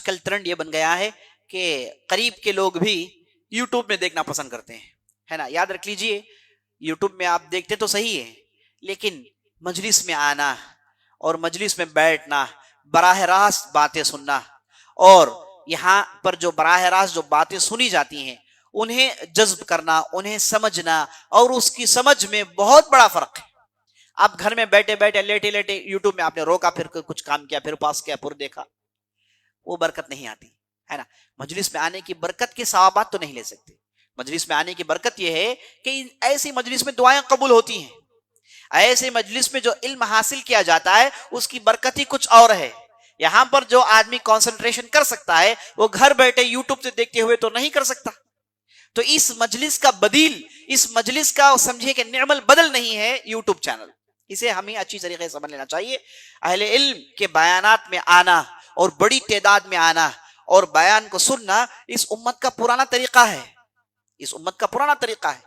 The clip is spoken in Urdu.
کل ٹرینڈ یہ بن گیا ہے کہ قریب کے لوگ بھی یوٹیوب میں دیکھنا پسند کرتے ہیں، ہے نا. یاد رکھ لیجئے یوٹیوب میں آپ دیکھتے تو صحیح ہے، لیکن مجلس میں آنا اور مجلس میں بیٹھنا، براہ راست باتیں سننا، اور یہاں پر جو براہ راست جو باتیں سنی جاتی ہیں انہیں جذب کرنا، انہیں سمجھنا، اور اس کی سمجھ میں بہت بڑا فرق ہے. آپ گھر میں بیٹھے بیٹھے لیٹے لیٹے یوٹیوب میں آپ نے روکا، پھر کچھ کام کیا، پھر پاس کیا، پھر دیکھا، وہ برکت نہیں آتی ہے نا. مجلس میں آنے کی برکت کے ثوابات تو نہیں لے سکتے. مجلس میں آنے کی برکت یہ ہے کہ ایسی مجلس میں دعائیں قبول ہوتی ہیں، ایسے مجلس میں جو علم حاصل کیا جاتا ہے اس کی برکت ہی کچھ اور ہے. یہاں پر جو آدمی کنسنٹریشن کر سکتا ہے وہ گھر بیٹھے یوٹیوب سے دیکھتے ہوئے تو نہیں کر سکتا. تو اس مجلس کا بدیل، اس مجلس کا سمجھے کہ نعم البدل نہیں ہے یوٹیوب چینل. اسے ہمیں اچھی طریقے سے سمجھ لینا چاہیے. اہل علم کے بیانات میں آنا اور بڑی تعداد میں آنا اور بیان کو سننا اس امت کا پرانا طریقہ ہے، اس امت کا پرانا طریقہ ہے.